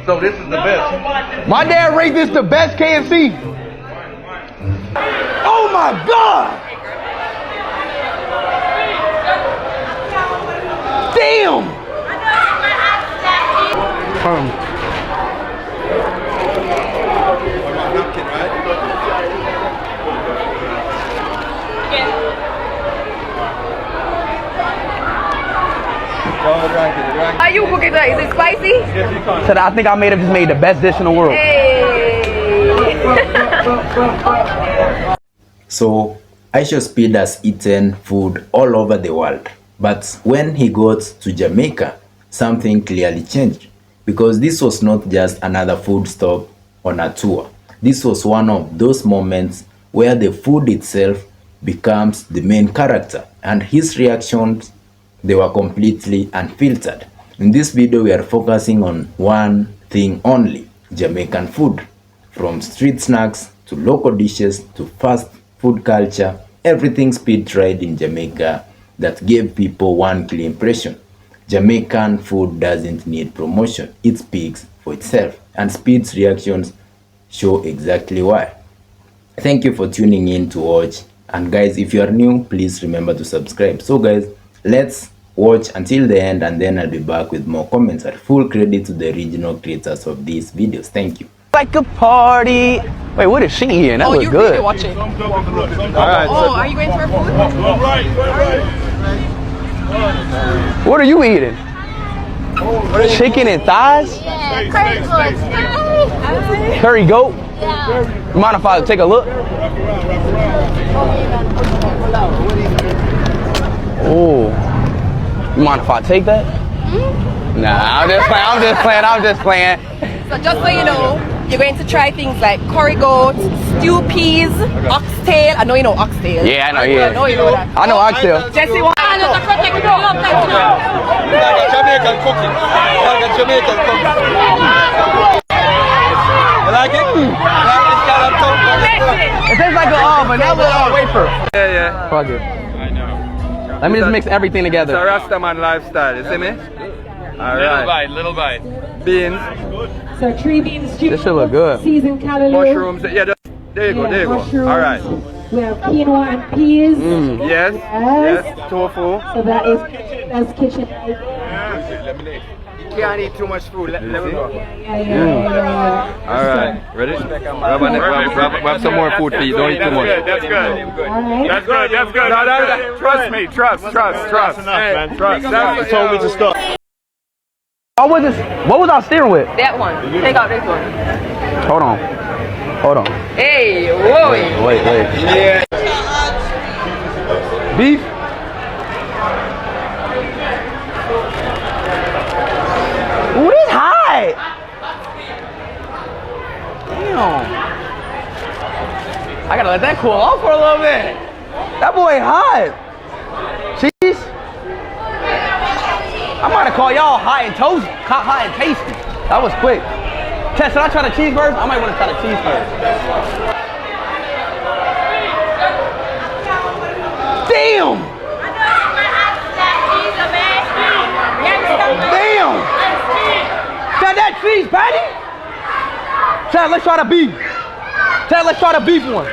So this is the best. My dad rated this the best KFC. Oh my God! Damn! How you cooking that? Is it spicy? So I think I just made the best dish in the world. Hey. So IshowSpeed has eaten food all over the world, but when he got to Jamaica, something clearly changed, because this was not just another food stop on a tour. This was one of those moments where the food itself becomes the main character, and his reactions, they were completely unfiltered. In this video, we are focusing on one thing only: Jamaican food. From street snacks to local dishes to fast food culture, everything Speed tried in Jamaica that gave people one clear impression: Jamaican food doesn't need promotion, it speaks for itself. And Speed's reactions show exactly why. Thank you for tuning in to watch, and guys, if you are new, please remember to subscribe. So guys, let's watch until the end, and then I'll be back with more comments. At full credit to the original creators of these videos. Thank you. Like a party. Wait, what is she eating? That was good. Really watching. All right. Oh, are you going for food? What are you eating? Chicken and thighs? Yeah, curry goat. Curry goat? Yeah. You mind if I take a look? Oh. You mind if I take that? Nah, I'm just playing. So just so you know, you're going to try things like curry goat, stew peas, oxtail. I know you know oxtail. Yeah, I know, yeah. I know you know that. I know oxtail. Jesse, what? Like a Jamaican cooking. Like a Jamaican cooking. You like it? It tastes like a vanilla wafer. Yeah. Fuck it. Let me just mix everything together. It's a Rastaman lifestyle, you see me? Alright. Little bite. Beans. So tree beans, This should look good. seasoned callaloo. Mushrooms. Yeah, there you go. Mushrooms. Alright. We have quinoa and peas. Yes. Tofu. So that's kitchen. You can't eat too much food. Let me go. Yeah. Alright. Ready? Grab some more food, please. Don't eat too much. That's good. All right. That's good. That's good. No, trust me. Trust. That's That's told me to stop. What was I steering with? That one. Take out this one. Hold on. Hey, whoa. Wait. Yeah. Beef? Ooh, this hot. Damn. I gotta let that cool off for a little bit. That boy hot. Cheese? I might have called y'all hot and tasty. That was quick. Tess, should I try the cheese first? I might want to try the cheese first. Damn! Damn! That cheese patty? Chad, let's try the beef. Chad, let's try the beef one.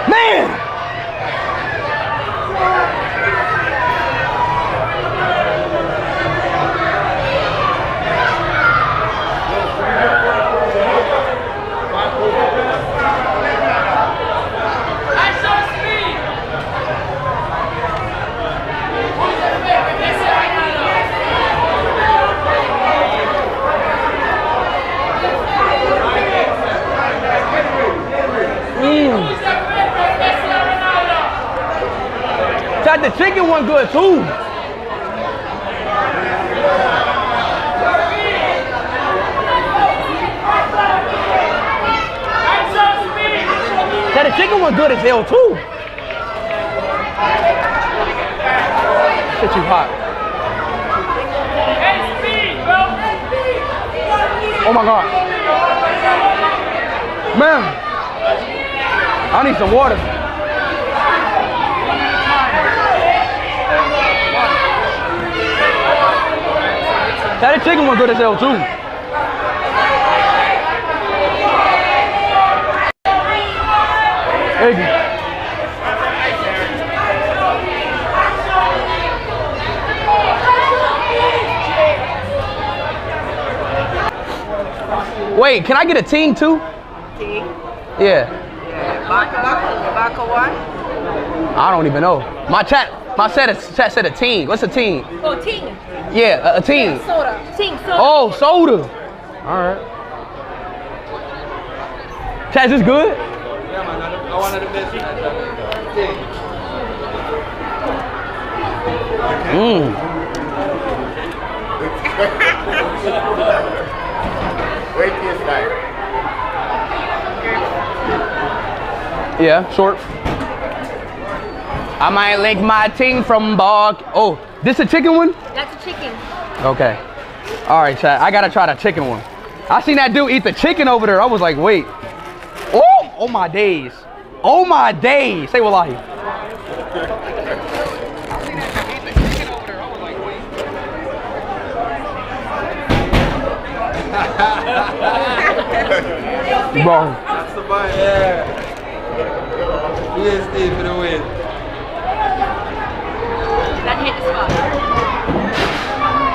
Man! The chicken one good too. The chicken one good as hell too. Shit, you hot. Oh my God. Man, I need some water. That chicken one good as hell too. Thank you. Wait, can I get a ting too? Ting? Yeah. Baka one? I don't even know. My chat said a ting. What's a ting? Oh, ting. Yeah, a ting. Soda. Ting, soda. Oh, soda. All right. Chat, is this good? Yeah, man, I wanted the best. Wait till it's like. Yeah, short. I might lick my ting from bog. Oh, this a chicken one? That's a chicken. Okay. All right, chat. I gotta try the chicken one. I seen that dude eat the chicken over there. I was like, wait. Oh my days. Oh my days. Say wallahi. Bro. That's the vibe. Yeah. Yes, Steve, for the win. That hit the spot.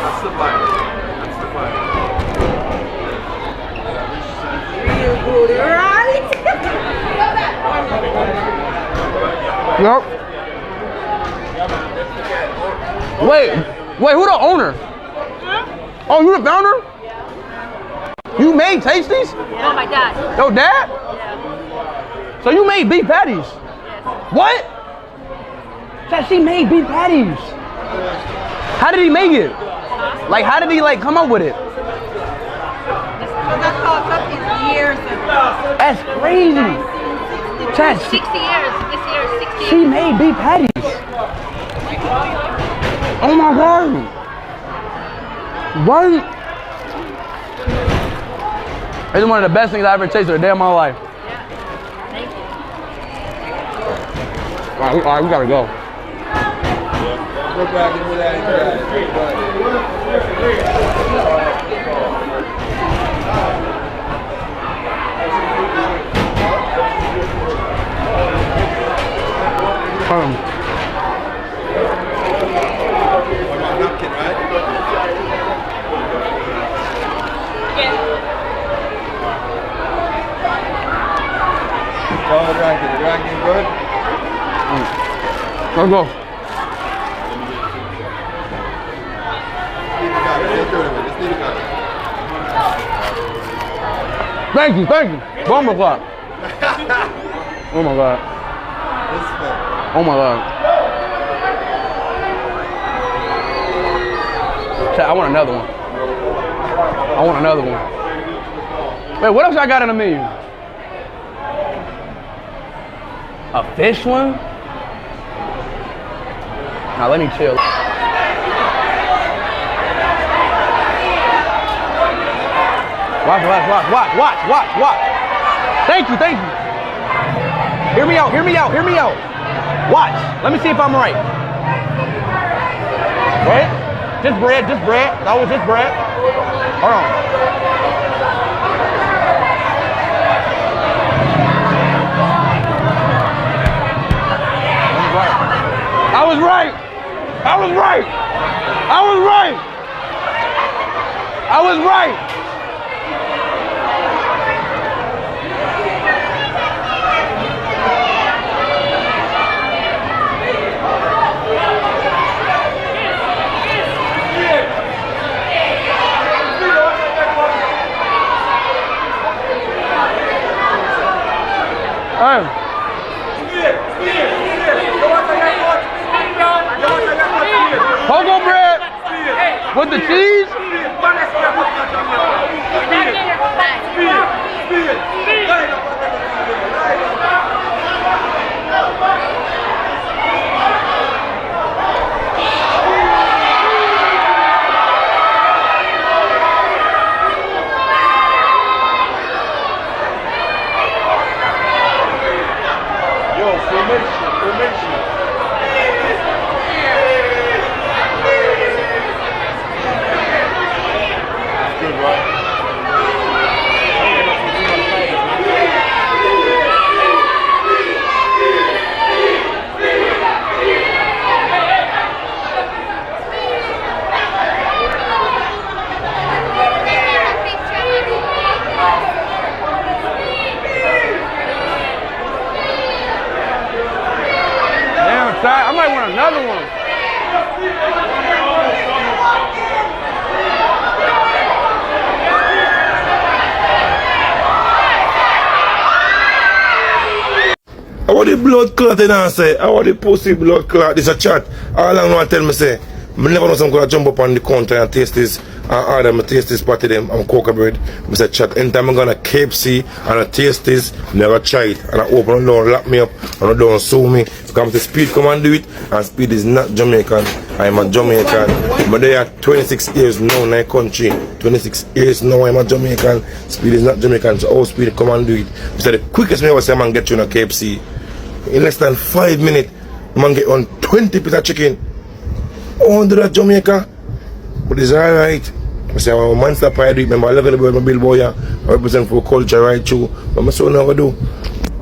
That's the vibe. That's the vibe. Real good, right? Yep. Wait, who the owner? Oh, you the founder? You made Tasties? No, my dad. Your dad? So you made beef patties? What? That she made beef patties. How did he make it? Like, how did he come up with it? That's how it's up is years ago. That's crazy. Chad, 60 years. This year is 60 she years. made beef patties. Oh my God. What? It's one of the best things I ever tasted a day of my life. Yeah. Thank you. All right, we gotta go. Go back and do that. Napkin, right? Oh, the ranking good? Let's go. Thank you. Bomber clock. Oh my God. Oh my God. Chat, I want another one. Wait, what else I got in the menu? A fish one? Now let me chill. Watch. Thank you. Hear me out. Watch. Let me see if I'm right. Right? Just bread. That was just bread. Hold on. I was right. Cocoa bread with the cheese? blood clot in and say, I want the pussy blood clot. This a chat. All I want to tell me say, I never know some gonna jump up on the counter and taste this and order me taste this party them and cocoa bread. I say chat. Anytime I'm gonna KFC and I taste this, never try it. And I open the door, lock me up, and I don't sue me. Come to Speed, come and do it. And Speed is not Jamaican. I am a Jamaican. But they are 26 years now in my country. 26 years now I'm a Jamaican. Speed is not Jamaican. So all Speed, come and do it. So the quickest way I say, man, get you in a KFC. In less than 5 minutes, man get on 20 pieces of chicken. Under that Jamaica. But it's alright. I say, I'm a monster pie, remember, I look at the boy, my billboy, I represent for culture right through. But my son never do.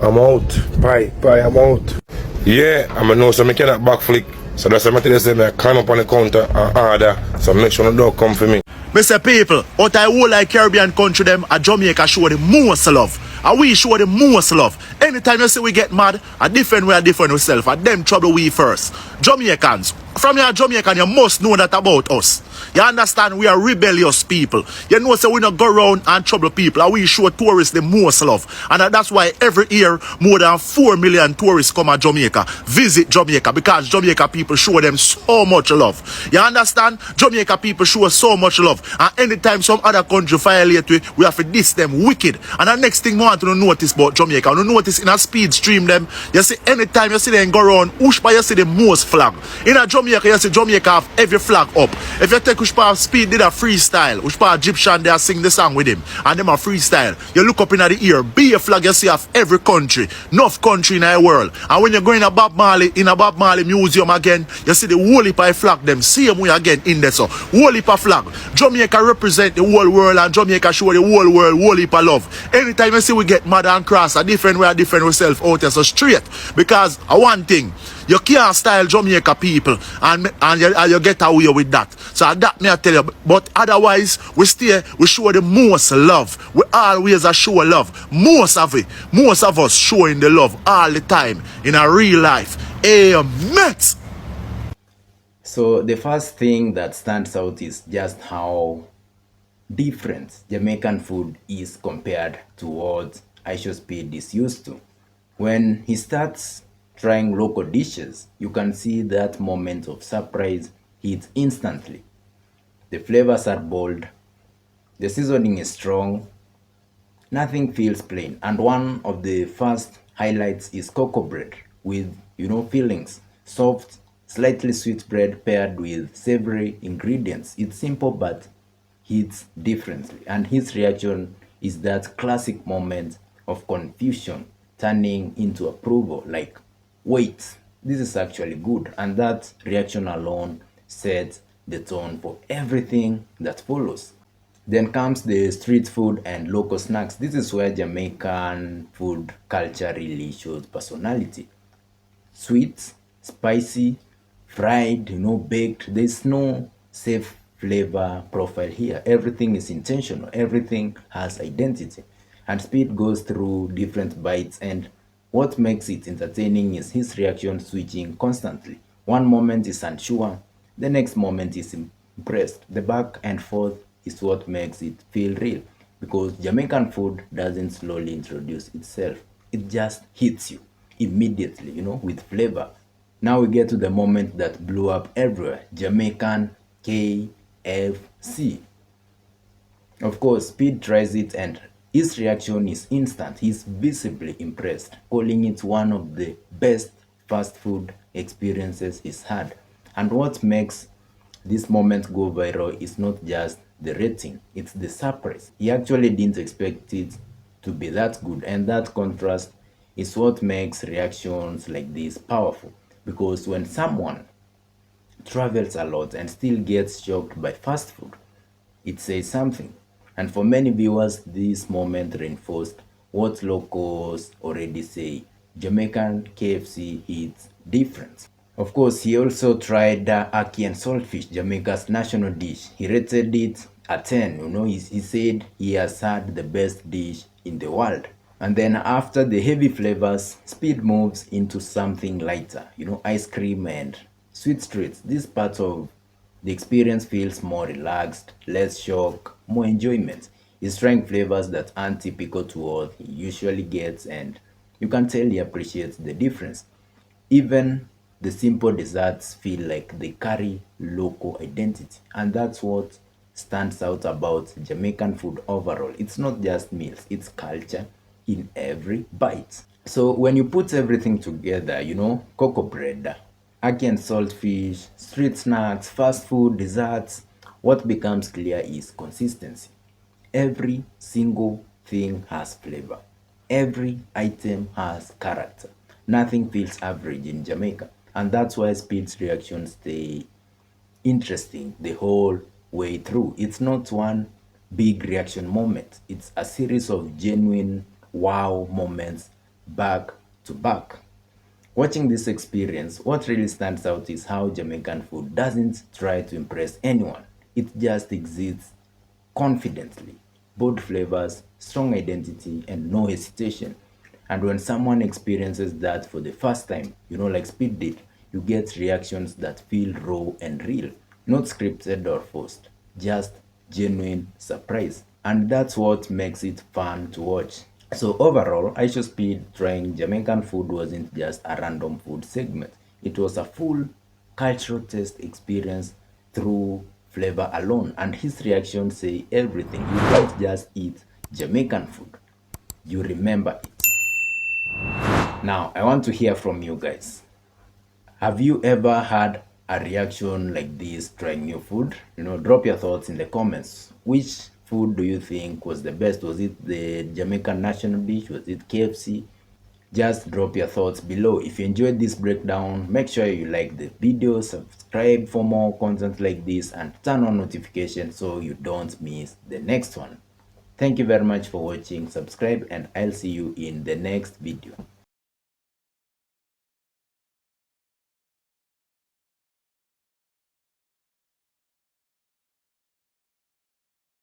I'm out. Pie, I'm out. Yeah, I'm a know, so I cannot backflick. So that's why I tell you, say, I climb up on the counter and order. So make sure the dog come for me. Mr. People, out I whole like Caribbean country them, a Jamaica show the most love. And we show the most love. Anytime you see we get mad, a different way, a different ourselves. And them trouble we first. Jamaicans, from your Jamaican, you must know that about us. You understand? We are rebellious people. You know, so we not go around and trouble people. And we show tourists the most love. And that's why every year, more than 4 million tourists come to Jamaica, visit Jamaica, because Jamaica people show them so much love. You understand? Jamaica people show us so much love. And anytime some other country violate we have to diss them wicked. And the next thing we want to notice about Jamaica, you notice in a speed stream them, you see anytime you see them go around, Ushpa you see the most flag. In a Jamaica, you see Jamaica have every flag up. If you take Ushpa Speed did a freestyle, Ushpa Egyptian, they sing the song with him, and them a freestyle. You look up in the ear, be a flag you see of every country, enough country in the world. And when you go in a Bob Marley museum again, you see the whole heap of flag them, see them again in there. So whole heap of flag. Jamaica represent the whole world, and Jamaica show the whole world whole heap of love. Anytime you see we get mad and cross, a different way, a different ourselves out there, so straight. Because one thing, you can't style Jamaica people and you get away with that. So that me I tell you. But otherwise, we show the most love. We always show love. Most of us showing the love all the time in a real life. Mate. So the first thing that stands out is just how different Jamaican food is compared to what IShowSpeed is used to. When he starts trying local dishes, you can see that moment of surprise hits instantly. The flavors are bold, the seasoning is strong, nothing feels plain, and one of the first highlights is cocoa bread with, fillings, soft, slightly sweet bread paired with savory ingredients. It's simple but hits differently, and his reaction is that classic moment of confusion turning into approval, like, wait, this is actually good. And that reaction alone sets the tone for everything that follows. Then comes the street food and local snacks. This is where Jamaican food culture really shows personality. Sweet, spicy, fried, baked. There's no safe flavor profile here. Everything is intentional. Everything has identity. And Speed goes through different bites, and what makes it entertaining is his reaction switching constantly. One moment is unsure, the next moment is impressed. The back and forth is what makes it feel real, because Jamaican food doesn't slowly introduce itself. It just hits you immediately, with flavor. Now we get to the moment that blew up everywhere, Jamaican KFC. Of course, Speed tries it and his reaction is instant. He's visibly impressed, calling it one of the best fast food experiences he's had. And what makes this moment go viral is not just the rating, it's the surprise. He actually didn't expect it to be that good, and that contrast is what makes reactions like this powerful. Because when someone travels a lot and still gets shocked by fast food, it says something. And for many viewers, this moment reinforced what locals already say: Jamaican KFC hits different. Of course, he also tried ackee and saltfish, Jamaica's national dish. He rated it a 10. He said he has had the best dish in the world. And then after the heavy flavors, Speed moves into something lighter, ice cream and sweet treats. This part of the experience feels more relaxed, less shock, more enjoyment. He's trying flavors that aren't typical to what he usually gets, and You can tell he appreciates the difference. Even the simple desserts feel like they carry local identity, and that's what stands out about Jamaican food overall. It's not just meals, it's culture in every bite. So when you put everything together, cocoa bread, ackee and saltfish, street snacks, fast food, desserts, what becomes clear is consistency. Every single thing has flavor. Every item has character. Nothing feels average in Jamaica. And that's why Speed's reactions stay interesting the whole way through. It's not one big reaction moment. It's a series of genuine wow moments back to back. Watching this experience, what really stands out is how Jamaican food doesn't try to impress anyone. It just exists confidently. Bold flavors, strong identity, and no hesitation. And when someone experiences that for the first time, like Speed did, you get reactions that feel raw and real, not scripted or forced, just genuine surprise. And that's what makes it fun to watch. So overall, IShowSpeed trying Jamaican food wasn't just a random food segment. It was a full cultural taste experience through flavor alone. And his reactions say everything. You don't just eat Jamaican food, you remember it. Now, I want to hear from you guys. Have you ever had a reaction like this trying new food? Drop your thoughts in the comments. Which food do you think was the best? Was it the Jamaican national dish? Was it KFC? Just drop your thoughts below. If you enjoyed this breakdown, make sure you like the video, subscribe for more content like this, and turn on notifications so you don't miss the next one. Thank you very much for watching. Subscribe and I'll see you in the next video.